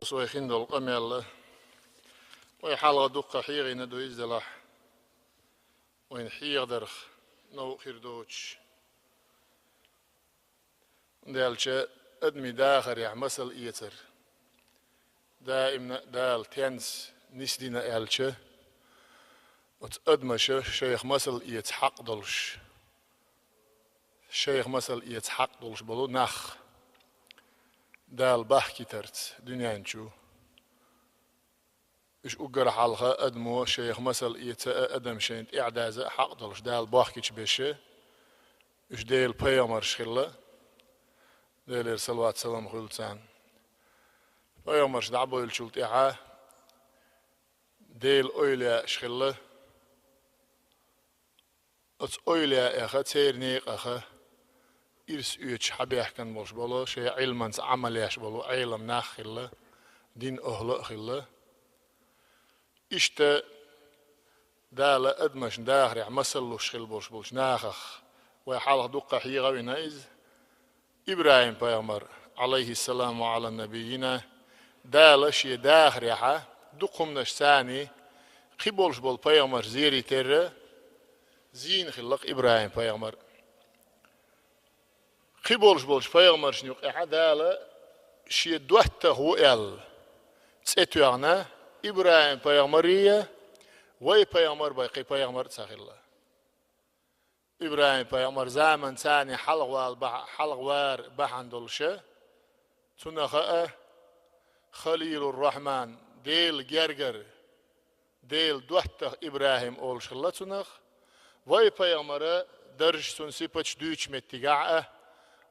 وسويخين دول قميل ويحالغ دوقة حيغين دو إزدلاح وين حيغ درخ نو خيردوش دالش أدمي داخر يعمسل إيتر دائما دال تنس نسدينا ألش وتأدمش شيخ مسل إيتحق دلش شيخ مسل إيتحق دلش بلو نخ دال بحكي ترت دنيا نشو إيش أقرأ حالها أدمو شيخ مسل إيتا أدم شينت إعداز حق دلش دال بحكي تبشه إيش ديل بيامر شخلة ديل صلوات سلام خلصان بيامر شدعبو يلشلت إعاه ديل أولياء شخلة أت أولياء أخا تيرنيق أخا إرس أيش حبيح كان بولش بولو شيء علما عملياش بولو علم ناخ خلة دين أهل خلة إشتا دالا أدمش داخري عمسلو شخل بولش بولش ناخخ ويحالة دقة حيغة وينايز إبراهيم بيامر عليه السلام وعلى نبينا دالا شي داخري حا دقم نشتاني قبولش بول بيامر زيري تر زين خلق إبراهيم بيامر قبولش بولش بيامر شنيق إحدالا شي دوحته هو إل تسيتو يعني إبراهيم بيامرية وي بيامر باقي بيامر تساخلا إبراهيم بيامر زمن ثاني حلغوار بحندلشة تنخأ خليل الرحمن ديل جرجر ديل دوحته إبراهيم أولش خلا تنخ وي بيامر درج سنسيبتش دوش متقاعة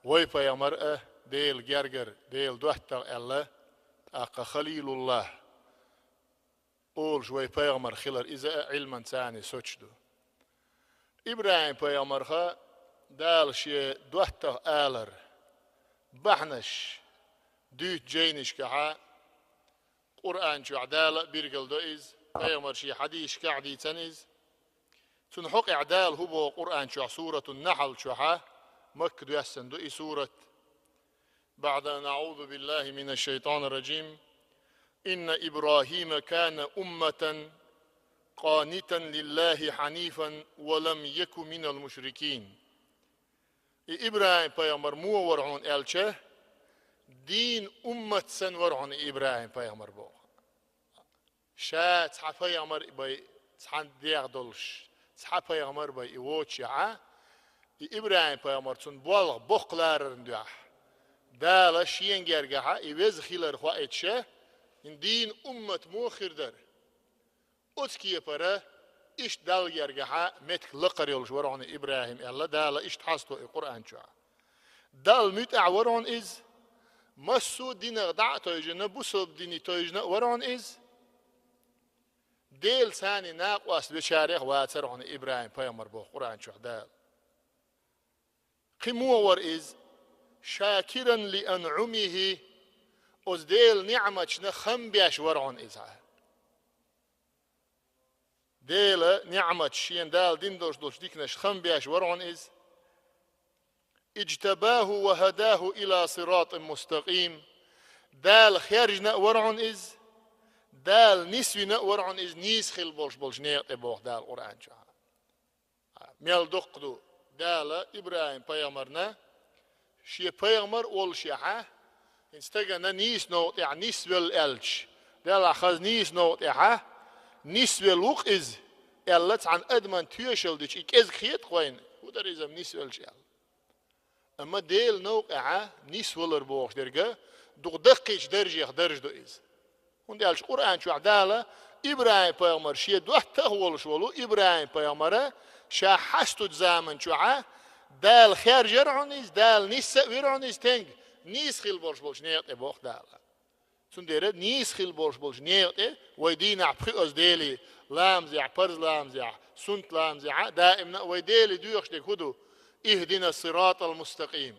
وي بيامر ديل جرجر ديل دوحته الله أقا خليل الله أولش وي بيامر خلر إذا علما ثاني سوتشدو إبراهيم بيامر خا دال شي دوحته آلر بحنش دوت جينش كحا قرآن شو عدالة بيرقل دوئز بيامر شي حديش كعدي تنيز تنحق إعدال هو قرآن شو سورة النحل شو حا مكدو يحسن دوئي سورة بعد أن أعوذ بالله من الشيطان الرجيم إن إبراهيم كان أمة قانتا لله حنيفا ولم يكن من المشركين إبراهيم بيامر مو ورعون ألشه دين أمة سن ورعون إبراهيم بيامر بو شا تحا بيامر بي تحان ديغ دولش تحا بيامر بي إيوتش عا إبراهيم بيامر تن بولغ بوخلار ندوح دالا شين جرجها إيوز خيلر خواهدشه دين أمة موخر در أتكي برا إيش دال جرجها متك لقر يلش ورعون إبراهيم الله دالا إيش تحسطو القرآن شو دال متع ورعون إز مسو دين غدع تويجنا بوسب ديني تويجنا ورعون إز ديل ثاني ناقواس بشارع واترعون إبراهيم بيامر بو قرآن شو دال قمو ور إز شاكرا لأنعمه أز ديل نعمتنا خم بياش ورعون إزها ديل نعمت شين دال دين دوش ديكنش خم بياش ورعون إز اجتباه وهداه إلى صراط مستقيم دال خارجنا ورعون إز دال نسوينا ورعون إز نيس خل بولش نيق إبوخ دال قرآن شو ميل دقدو دال إبراهيم بيامرنا شي بيامر أول شيحة انستغنا نيس نوت يعني نسويل ألش دال أخذ نيس نوت إحا نسويل وق إز ألت عن أدمان تيوشل ديش إكز خيط خوين ودر إزم نسويل شال أما ديل نوق إحا نسويلر بوخش درجة دقيش درجة درج دو إز وندالش قرآن شو عدالة إبراهيم بيامر شي دوحته ولش ولو إبراهيم بيامر شا حستو زامن شو دال خير جرعنيز دال نيس ويرعنيز تنج نيس خيل بولش نيت بوخ دالا سندير نيس خيل بولش نيت ويدين عبخي ديلي لام زع برز لام زع سنت لام زع دائما ويديلي دوخش ديك هدو اهدنا الصراط المستقيم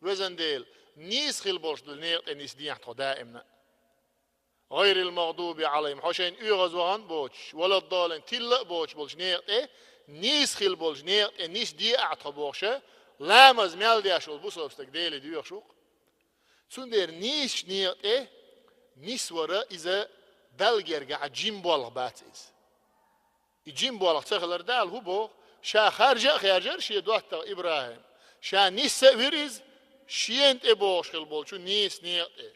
وزن ديل نيس خيل بولش نيت نيس ديان دائما غير المغضوب عليهم حوشين يغزوان بوش ولا الضالين تلا بولش نيت نيس خيل بولش نيت نيس دي اعطى بوشه لامز ميل دي اشول بوسوبستك ديلي ديوخ شوق سندير نيش نيت نسورة إذا دال يرجع جيم بالغ باتيز جيم بالغ تغلر دال هو بو شا خارجة شي دوحت إبراهيم شا نسا ويريز شينت إبوش خلبول شو نيس نيت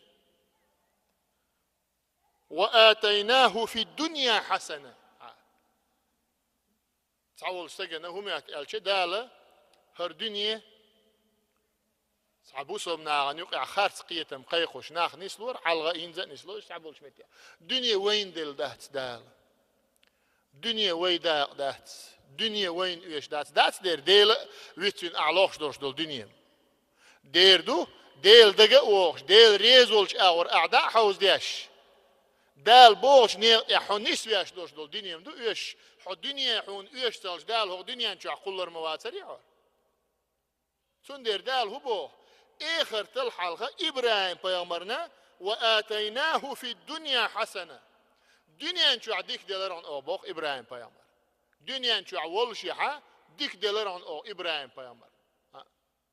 وآتيناه في الدنيا حسنة تعول سجنه هم يأكل دالة هر دنيا صعبوسهم ناغن يقع خارج قيتم قيقوش ناخ نسلور حلقة إنزا نسلور صعبول شمتيا دنيا وين دل دهت دال دنيا وين دهت دنيا وين إيش دهت دير ديل ويتين أعلاقش دوش دول دنيا دير دو ديل دقا اوش ديل ريزولش اور أعداء حوز ديش دال بوش نير يحون نسوياش دوش دول دنيا دو إيش حو دنيا يحون إيش تلش دال هو دنيا نشو عقولر مواتر يعور تندير دال هو بو آخر الحلقة إبراهيم بيامرنا وآتيناه في الدنيا حسنة دنيا نشو عديك دلران أو بوخ إبراهيم بيامر دنيا نشو عول شيحة ديك دلران أو إبراهيم بيامر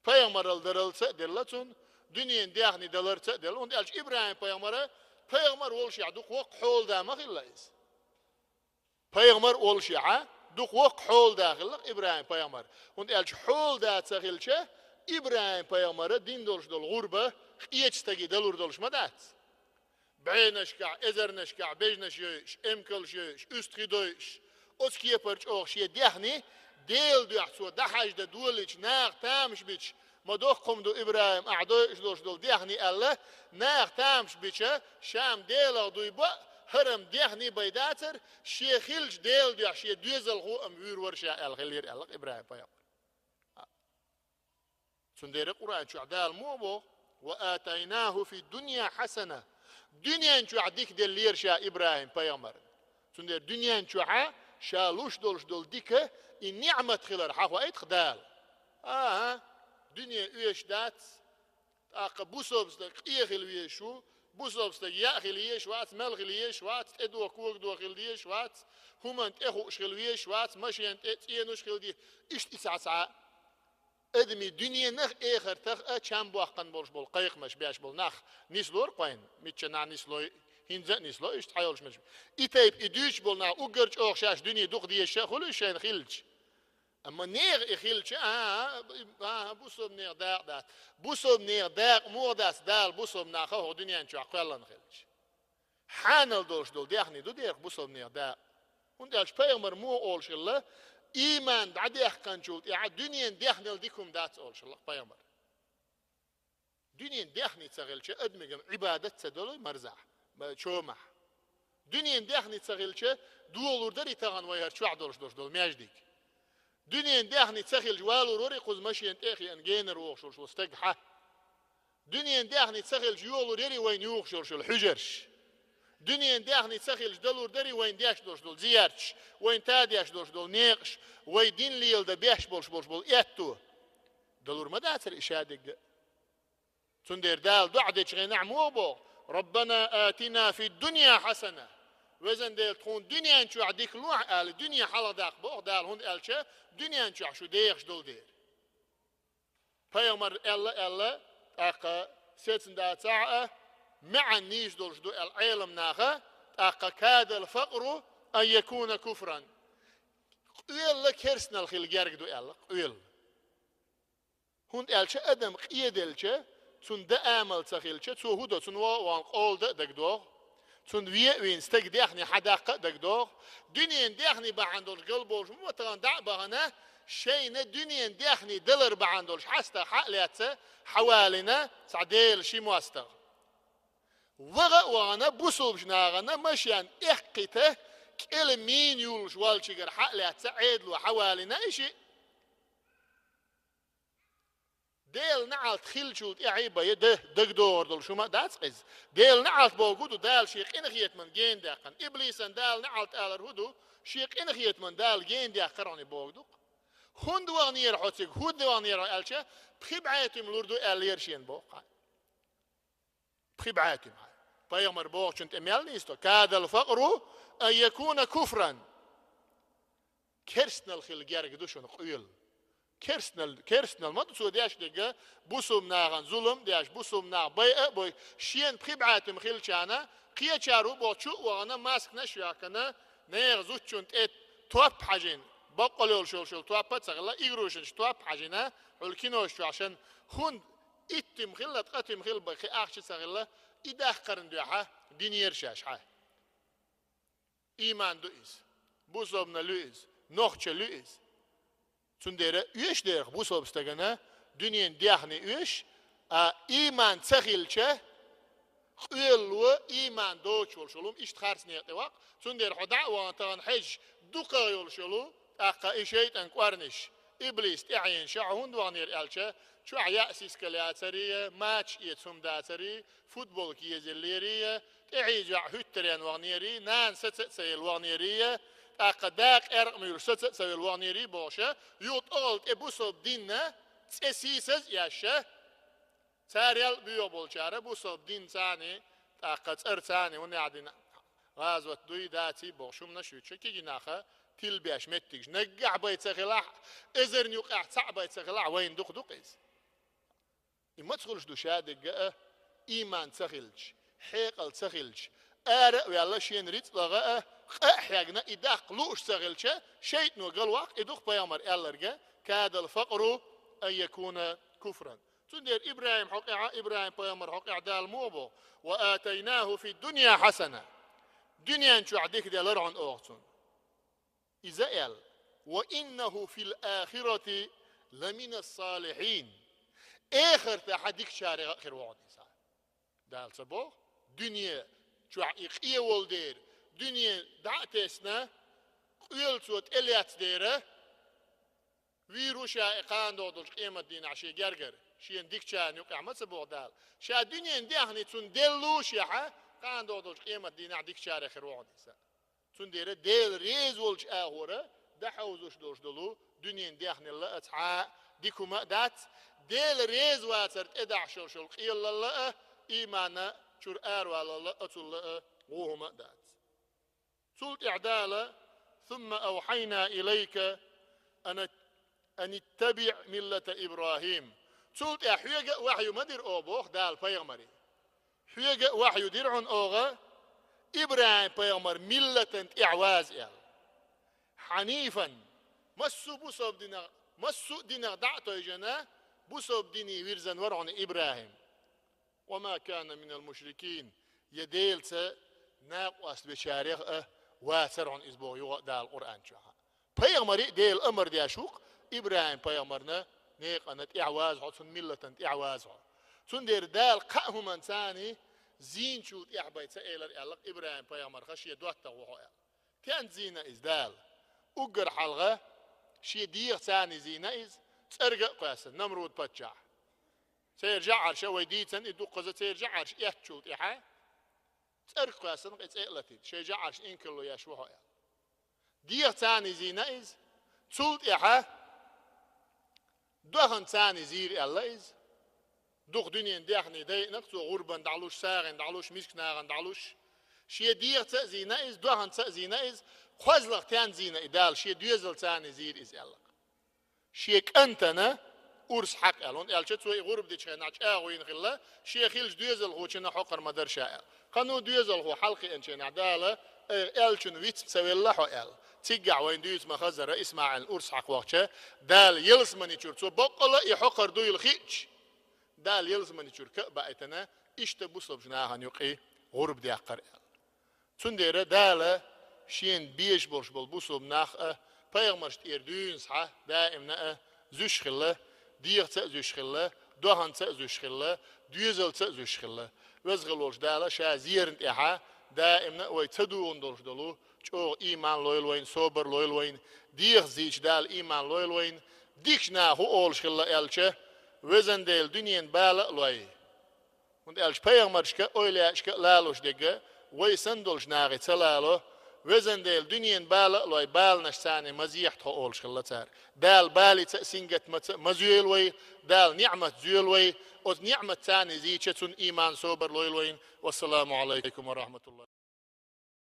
بيامر الدرل سأدلتون دنيا دياخني دلر سأدل وند ألش إبراهيم بيامر وول شيحة دوك وق حول دامخ إلايز بيامر وول شيحة دوك وق حول داخل إبراهيم بيامر وند ألش حول دا تسخيلشه إبراهيم بيامر دين دولش دول غربة يجتاقي دلور دولش مدات بعينشكع إذرنشكع بيجنشيش إمكلشيش أستخدوش أسكيه برش أوخشيه ديحني ديل دو يحسو دحاج دا دولش ناغ تامش بيش مدوخ قم دو إبراهيم أعدوش دولش دول ديحني الله ناغ تامش بيش شام ديل دو يبا هرم ديحني بيداتر شيخيلش ديل دو يحشيه دوزل غو أموير ورشا الغلير الله إبراهيم بيامر سندير القرآن شو عدال موبو وآتيناه في الدنيا حسنة دنيا شو عديك دل ليرشا إبراهيم بيامر سندير دنيا شو شالوش دول ديكه النعمة خلال حاخو أيت خدال دنيا إيش دات بوسوبستك إيخل ويشو بوسوبستك يأخل يشوات ملغل يشوات إدو كوك دو خل يشوات همانت إخو شخل ويشوات ماشي أنت إينو شخل دي إيش إسعى ادمي دنيا نخ اخر تخ اتشام بوخن بولش بول قيق مش بياش بول نخ نيسلور قاين ميتشنا نيسلو هينزا نيسلو ايش تحيولش مش ايتايب ادوش بول نا اوغرج اوخشاش دنيا دوق دي شخول شين خيلش اما نير اخيلش بوسوب نير داق بوسوب نير داق موداس دال بوسوب ناخو دنيا نشو عقلن خيلش حانل دوش دول ديخني دو ديق بوسوب نير داق وندالش بيغمر مو اولش الله إيمان بعدي أحكان شولت دنيا ديخني لديكم دات أول شاء الله بيامر دنيا ديخني تسغلش أدمجم عبادة تدلو مرزح شومح دنيا ديخني تسغلش دولور دري تغن ويهر شو عدولش دول مياجديك دنيا ديخني تسغل والور وري قوز ماشي انت اخي ان جينر وخشوش واستقحة دنيا ديخني تسغل يولور يري وين يوخشوش الحجرش دنيا داخني تسخيلش دلور دري وين دياش دوش دول زيارتش وين تادياش دوش دول نيقش وين دين ليل دا بياش بولش بول إيتو دلور ما داتر إشادق تندير دال دعدش غي نعمو بو ربنا آتنا في الدنيا حسنة وزن ديل تكون دنيا نشو عديك لوح آل دنيا حالا داق بو دال هون آلشا دنيا نشو عشو ديخش دول دير فيومر ألا أقا سيتن دا تاعة مع النيش دولش دو العالم ناخا كاد الفقر أن يكون كفرا قويل لك هرسنا الخيل جارك دو ألا قويل هون ألشا أدم قيد ألشا تون دا آمل تخيلشا تو هودا تون وان قول دا دك دو تون وين ستك ديخني حداقة دك دو دنيا ديخني بعندولش قلبوش متغن دع بغنا شينا دنيا ديخني دلر بعندولش حستا حقلاتها حوالينا سعديل شي مواستغ وغا وانا بوسوب جناغنا مشيان احقته كل مين يولش والشجر حقلها تسعيد له حوالينا اشي ديل نعلت خلشوت اعيبا يده دقدور دول شو ما داتقز ديل نعلت بوجودو دال شيخ انخيت من جين داقن ابليس دال نعلت الر هدو شيخ انخيت من دال جين داقراني بوجدو هند وانير حوتك هند وانير الشا بخبعاتهم لوردو اليرشين بوقا بخبعاتهم بيامر بوغ شنت اميال نيستو كاد الفقر ان يكون كفرا كرسنا الخيل جارك دوشون قيل كرسنال ما تسوى دياش دقة بوسوم ناغن ظلم دياش بوسوم ناغ بيئة بوي شين بخبعات مخيل شانا قيا شارو بوشو وانا ماسك نشياكنا نيغ زوتشون تيت تواب حاجين بقول شول تواب تسغلا يغروشن تواب حاجينا والكينوش عشان هون اتم خلت قتم خل بخي اخش سغلا إذا قرن دوحة دينير شاش حا إيمان دوئس بوسوبنا لوئس نوخش لوئس تندير يش دير بوسوب استغنا دنيا دياخني يش إيمان تخيلشه قيلوا إيمان دوتشول شلوم إشتخارس نيتواق تندير خدع وانتان حج دوكا يول شلو أقا إشيت أنكوارنش إبليس تعين شعون دوانير ألشه شو عياسيس كلياترية ماتش يتسم داتري فوتبول كيزليرية تعيجع هترين وانيري نان ست سيل وانيرية أقداق أرقمير ست سيل وانيري بوشة يوت إبوسوب ديننا تسيسز ياشة تاريال بيوبول شارة بوسوب دين ثاني أقد ثاني ونعدنا غازوة دوي داتي بوشم نشوتش كي جناخه تيل بيش متيج نقع بيتسخلاح إزر نيوقع صعب بيتسخلاح وين دوق إز ما تخلش دوشادق إيمان تخلش حيقل تخلش أرق ويلا شين ريت لغا حيقنا إذا قلوش تخلش شيء نوقل وقت إدوخ بيامر ألرقا كاد الفقر أن يكون كفرا تندير إبراهيم بيامر حقع دال موبو وآتيناه في الدنيا حسنة دنيا نشو عديك دي لرعن أغتون إذا قال وإنه في الآخرة لمن الصالحين آخر تحديك شارع آخر وعد إنسان دال سبو دنيا شو إيه والدير دنيا دعتسنا قيل صوت إليات ديره ويروشا إقان دودلش قيمة دين عشي جرجر شين ديك شان يقع ما سبو دال شا دنيا نديهني تندلوش يا قان دودلش قيمة دين عديك شارع آخر وعد إنسان تندير ديل ريز ولش آهورة دحوزوش دوش دلو دنيا ديخن الله اتحا ديكوما دات ديل ريز واترت ادع شلشل قيل الله إيمانا شر آروا الله أتل وهما دات سلط إعدالة ثم أوحينا إليك أن اتبع ملة إبراهيم سلط إحيق وحي مدير أوبوخ دال بيغمري حيق وحي درعن أوغا إبراهيم بيغمر ملة إعواز حنيفا مسو بوسوب دينا مسو دينا دعتو يجنا بوسوب ديني ويرزن ورعن إبراهيم وما كان من المشركين يديلت ناقواس بشارع واسرعن إسبوع يوغ دال القرآن شوها بيغمري ديل أمر دياشوق إبراهيم بيغمرنا نيق أنت إعواز حسن ملة إعواز سندير دال قاهم انساني زين شوت إحبايت سائلر إعلق إبراهيم بيغمر خشية دوحته وهو كان زينة إزدال أقر حلقة شي ديغ ثاني زينة إز ترجع قاسا نمرود بتشع سيرجع عرش ويديتن إدو قزة سيرجع عرش إحتشوت إحا ترجع قاسا قيت إقلتي سيرجع عرش إنكلو يشوها ديغ ثاني زينة إز تسوت إحا دوغن ثاني زير الله إز دوغ دنيا داخني داي نقصو غربا دعلوش ساغن دعلوش مسك ناغن دعلوش شي ديغ تأزينا إز دوغن تأزينا إز خوزلق تان زينا إدال شي دوزل تاني زير إز يالق شيك أنتنا أورس حق ألون ألشتوي غرب دي شخي نعش آغوين خلا شي خيلش دوزل هو چنا حقر مدر شائل قانو دوزل هو حلقي انشين عدالة ألشن ويت سوي الله حو أل تيقع وين دوز مخزر إسماعيل أورس حق وقتها دال يلسمني چورتو بقلا يحقر دوي الخيج دال يلزمني شركة بقيتنا إشت بوصل جناهن يقي غرب دي أقر تندير دالة شين بيش برش بالبوصل ناخ بيغمرشت إردون صح دائما زوش خلا ديغ زوش خلا دوهن زوش خلا دوزل زوش خلا وزغلوش دالة شازيرن إحا دائما ويتدون دولش دلو جو إيمان لويل وين صبر لويل وين ديغ زيش دال إيمان لويل وين ديكش ناهو أولش خلا ألشه وزن ديل دنيا بالا لوي und als peygamberske oyleşke laloş dege ve sandolş nagi tsalalo وزن ديل دنيا بالا لوي بال نشتاني مزيح تخو أولش خلتار دال بالي تأسينجت مزيل وي دال نعمة زيل وي أو نعمة تاني زي إيمان صوبر لوي والسلام عليكم ورحمة الله